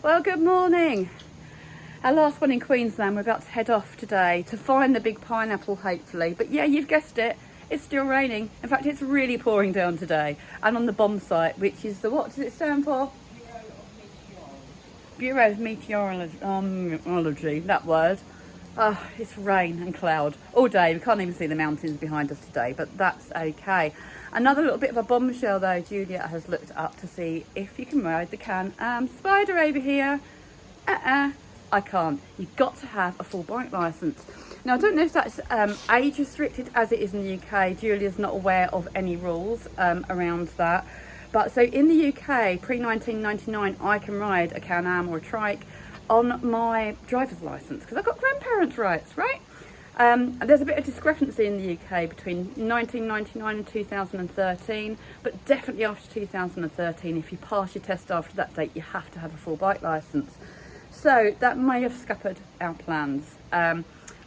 Well, good morning. Our last one in Queensland. We're about to head off today to find the big pineapple, hopefully. But yeah, you've guessed it, it's still raining. In fact, it's really pouring down today. And on the bomb site, which is the, what does it stand for? Bureau of Meteorology, that word. It's rain and cloud all day. We can't even see the mountains behind us today, but that's okay. Another little bit of a bombshell though, Julia has looked up to see if you can ride the Can-Am Spider over here. I can't. You've got to have a full bike licence. Now I don't know if that's age restricted as it is in the UK. Julia's not aware of any rules around that. But so in the UK, pre-1999, I can ride a Can-Am or a trike on my driver's licence because I've got grandparents' rights, right? And there's a bit of discrepancy in the UK between 1999 and 2013, but definitely after 2013, if you pass your test after that date, you have to have a full bike licence. So that may have scuppered our plans. I'm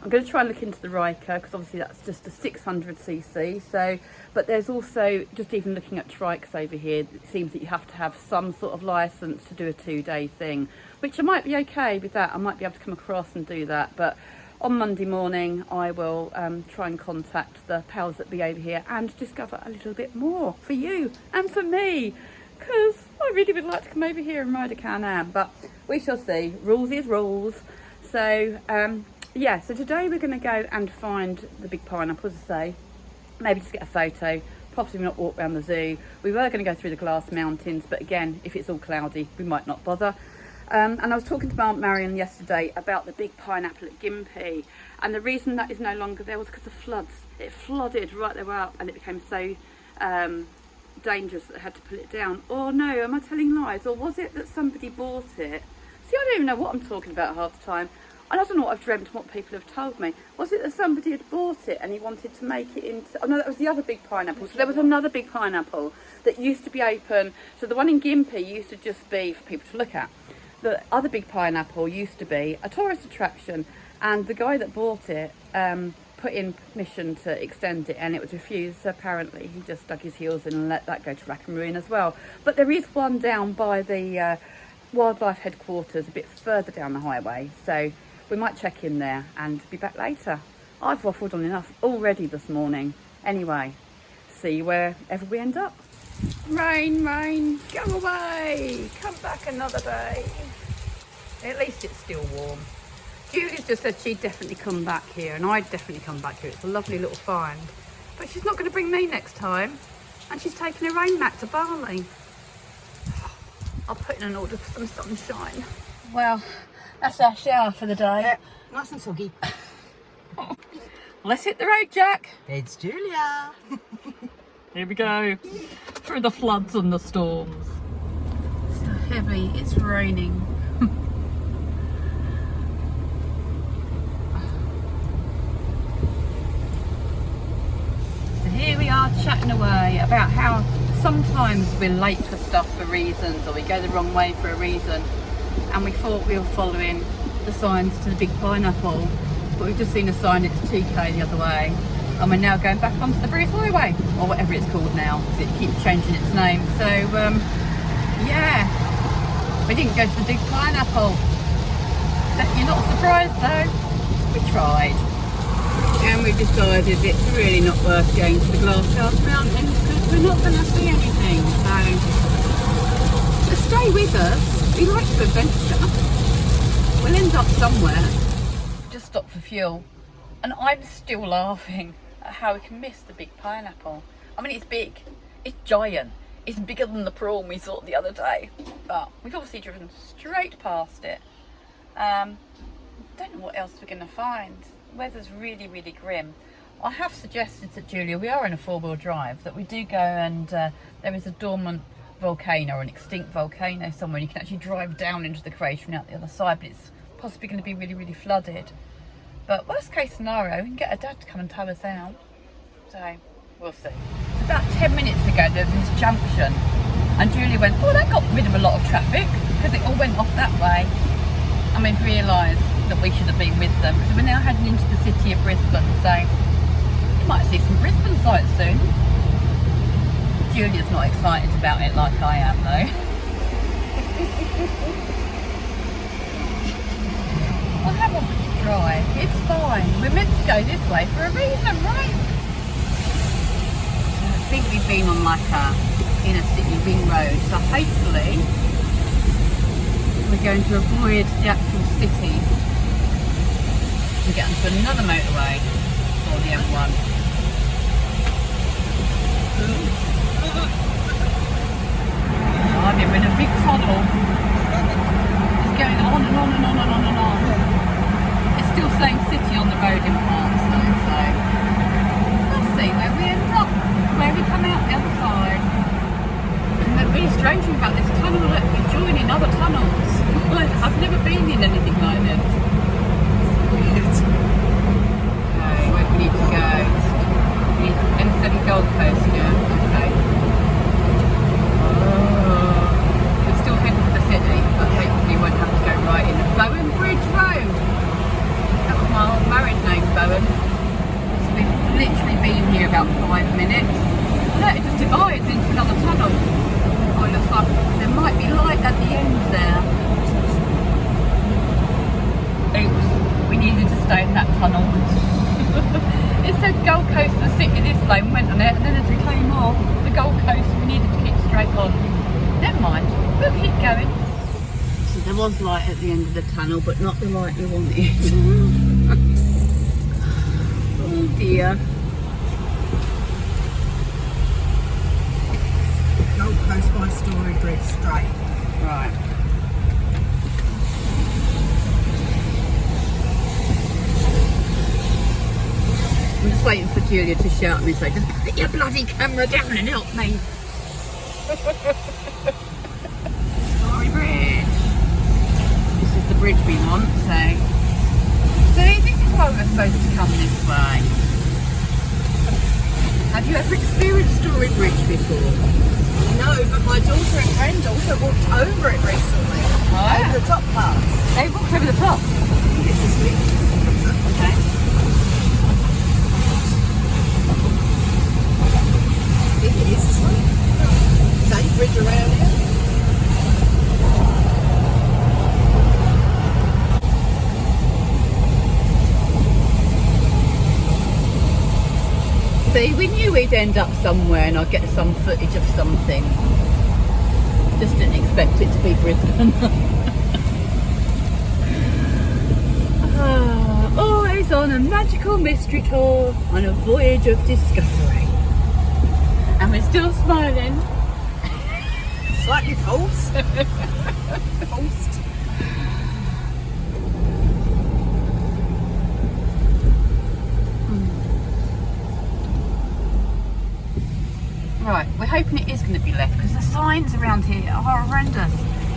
going to try and look into the Riker because obviously that's just a 600cc. So, but there's also, just even looking at trikes over here, it seems that you have to have some sort of licence to do a 2-day thing, which I might be okay with that. I might be able to come across and do that. But on Monday morning, I will try and contact the pals that be over here and discover a little bit more for you and for me, because I really would like to come over here and ride a Can-Am, but we shall see. Rules is rules. So yeah, so today we're going to go and find the big pineapple, as I say, maybe just get a photo, possibly not walk around the zoo. We were going to go through the glass mountains, but again, if it's all cloudy, we might not bother. And I was talking to Aunt Marion yesterday about the big pineapple at Gympie, and the reason that is no longer there was because of floods. It flooded right there up and it became so dangerous that they had to pull it down. Or no, am I telling lies? Or was it that somebody bought it? See, I don't even know what I'm talking about half the time. I don't know what I've dreamt and what people have told me. Was it that somebody had bought it and he wanted to make it into... Oh no, that was the other big pineapple. So there was another big pineapple that used to be open. So the one in Gympie used to just be for people to look at. The other big pineapple used to be a tourist attraction, and the guy that bought it put in permission to extend it, and it was refused. So apparently he just dug his heels in and let that go to rack and ruin as well. But there is one down by the wildlife headquarters a bit further down the highway, so we might check in there and be back later. I've waffled on enough already this morning. Anyway, see wherever we end up. Rain, rain, go away, come back another day. At least it's still warm. Julie's just said she'd definitely come back here, and I'd definitely come back here. It's a lovely little find. But she's not going to bring me next time, and she's taking a rain mat to Bali. I'll put in an order for some sunshine. Well, that's our shower for the day. Nice and soggy. Let's hit the road, Jack. It's Julia. Here we go. Through the floods and the storms. So heavy, it's raining. So here we are chatting away about how sometimes we're late for stuff for reasons, or we go the wrong way for a reason. And we thought we were following the signs to the big pineapple, but we've just seen a sign, it's 2k the other way. And we're now going back onto the Bruce Highway, or whatever it's called now, because it keeps changing its name. So, yeah, we didn't go to the big pineapple. You're not surprised though, we tried. And we decided it's really not worth going to the Glasshouse Mountains because we're not going to see anything. So stay with us, we like to adventure. We'll end up somewhere. Just stop for fuel, and I'm still laughing at how we can miss the big pineapple. I mean, it's big, it's giant, it's bigger than the prawn we saw the other day, but we've obviously driven straight past it. Don't know what else we're going to find. Weather's really, really grim. I have suggested to Julia, we are in a 4-wheel drive, that we do go and there is a dormant volcano or an extinct volcano somewhere. You can actually drive down into the crater and out the other side, but it's possibly going to be really, really flooded. But worst case scenario, we can get a dad to come and tow us out. So, we'll see. About 10 minutes ago, there was this junction, and Julia went, oh, that got rid of a lot of traffic, because it all went off that way. And we've realised that we should have been with them, because we're now heading into the city of Brisbane, so you might see some Brisbane sights soon. Julia's not excited about it like I am, though. go this way for a reason, right? I think we've been on like a inner city ring road, so hopefully we're going to avoid the actual city and get onto another motorway or the M1. I'm in a big tunnel. It's going on and on and on and on and on. It's still saying city on the road in parts though, so we'll see where we end up, where we come out the other side. And the really strange thing about this tunnel, look, we're joining other tunnels. I've never been in anything like this. Weird. Okay, where do we need to go? We need M7 Gold Coast, yeah, okay. We're still heading for the city, but hopefully we won't have to go right in. Bowen Bridge Road! That was my old married name, Bowen. So we've literally been here about 5 minutes. Look, it just divides into another tunnel. Oh, it looks like there might be light at the end there. Oops, we needed to stay in that tunnel. It said Gold Coast, the city this way, and went on it, and then as we came off the Gold Coast, we needed to keep straight on. Never mind, we'll keep going. So there was light at the end of the tunnel, but not the light we wanted. Oh dear. Gold Coast by Story Bridge straight. Right. I'm just waiting for Julia to shout at me and say, just put your bloody camera down and help me. Story Bridge. This is the bridge we want, so. See, this is why we're supposed to come this way. Have you ever experienced Story Bridge before? No, but my daughter and friend also walked over it recently. Oh, Over the top pass. they walked over the top. I think it's this week. Okay. I think it is this week. Same bridge around here. See, we knew we'd end up somewhere and I'd get some footage of something. Just didn't expect it to be Brisbane. Always on a magical mystery tour, on a voyage of discovery. And we're still smiling. Slightly false. False. Right, we're hoping it is going to be left because the signs around here are horrendous.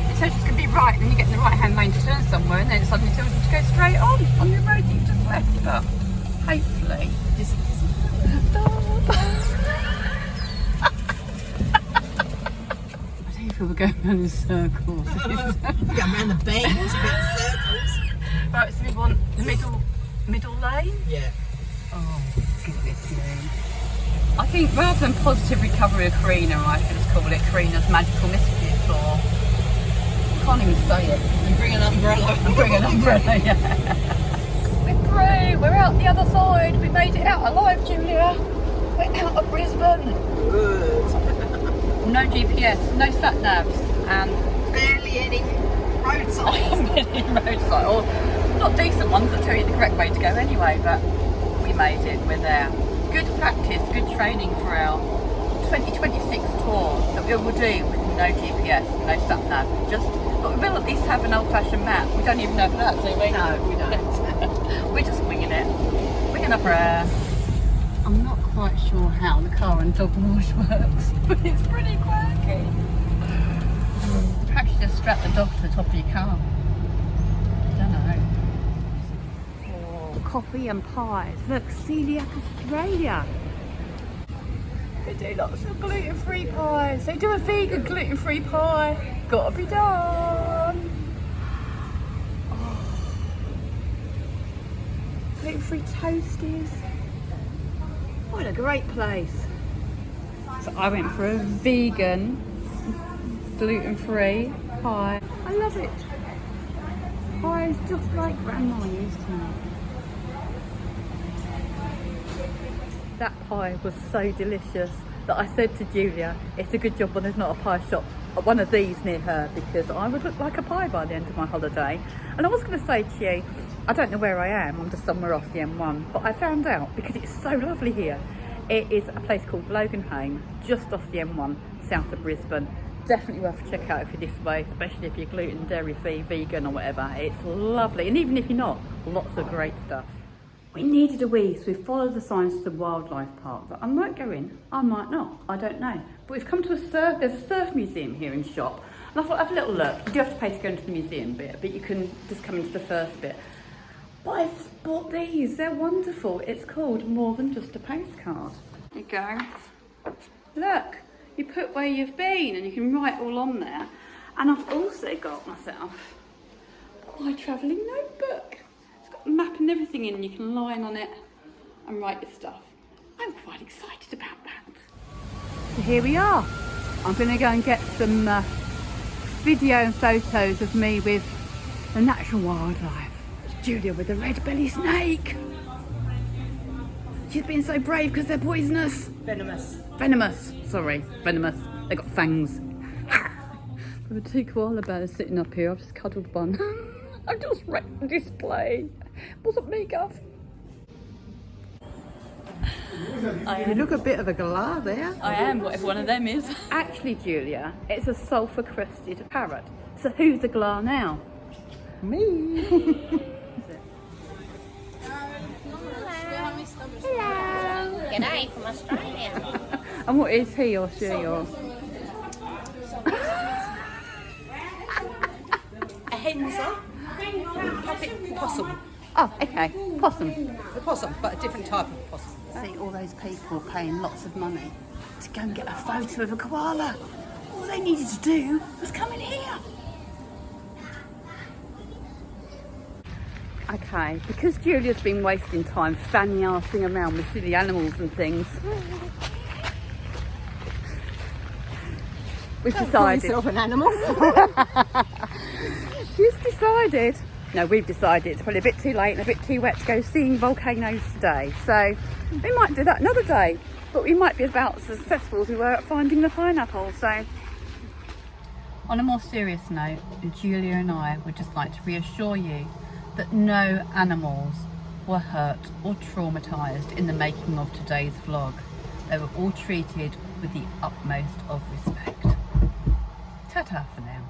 It says it's going to be right, then you get in the right hand lane to turn somewhere and then it suddenly tells you to go straight on the road that you just left. But hopefully this I don't feel we're going around in circles. We're going around the bends, a bit circles. Right, so we want the middle lane. Yeah. Oh goodness me. I think rather than positive recovery of Corinna, I should just call it Corinna's magical mystery tour. I can't even say it. And bring an umbrella. And bring an umbrella, yeah. We're through. We're out the other side. We made it out alive, Julia. We're out of Brisbane. Good. No GPS, no sat navs, and Barely any road signs. many roadside, or not decent ones that tell you the correct way to go anyway. But we made it. We're there. Good practice, good training for our 2026 tour that we will do with no GPS, no sat nav. But we will at least have an old-fashioned map. We don't even know for that, do we? No, we don't. We're just winging it. Winging a prayer. I'm not quite sure how the car and dog wash works, but it's pretty quirky. Perhaps you just strap the dog to the top of your car. I don't know. Coffee and pies. Look, Celiac Australia. They do lots of gluten-free pies. They do a vegan gluten-free pie. Gotta be done. Oh. Gluten-free toasties. What a great place. So I went for a vegan gluten-free pie. I love it. Pie is just like Grandma used to make. that pie was so delicious that I said to Julia, it's a good job when there's not a pie shop, one of these near her, because I would look like a pie by the end of my holiday. And I was going to say to you, I don't know where I am, I'm just somewhere off the M1, but I found out, because it's so lovely here, it is a place called Loganholme, just off the M1, south of Brisbane. Definitely worth a check out if you're this way, especially if you're gluten, dairy free, vegan or whatever. It's lovely, and even if you're not, lots of great stuff. We needed a wee, so we followed the signs to the wildlife park. But I might go in, I might not, I don't know. But we've come to there's a surf museum here in shop, and I thought, have a little look. You do have to pay to go into the museum bit, but you can just come into the first bit. But I've bought these, they're wonderful. It's called More Than Just a Postcard. There you go. Look, you put where you've been and you can write all on there. And I've also got myself my travelling notebook. It's got a map and everything in, and you can line on it and write your stuff. I'm quite excited about that. So here we are. I'm going to go and get some video and photos of me with the natural wildlife. Julia with the red belly snake. She's been so brave because they're poisonous. Venomous. Venomous. Sorry, venomous. They got fangs. There were 2 koala bears sitting up here. I've just cuddled one. I've just wrecked the display. Wasn't me, Gov. You look a bit of a galah there. I am, whatever one of them is. Actually, Julia, it's a sulphur-crested parrot. So who's the galah now? Me. Hello. G'day from Australia. And what is he or she or? A henser. Puppet possum. Oh, okay. Possum. A possum, but a different type of possum. See all those people paying lots of money to go and get a photo of a koala. All they needed to do was come in here. Okay, because Julia's been wasting time fanny-arsing around with silly animals and things, we've decided. Yourself an animal. We've decided it's probably a bit too late and a bit too wet to go seeing volcanoes today. So we might do that another day, but we might be about as successful as we were at finding the pineapple. So on a more serious note, Julia and I would just like to reassure you that no animals were hurt or traumatised in the making of today's vlog. They were all treated with the utmost of respect. Ta-ta for now.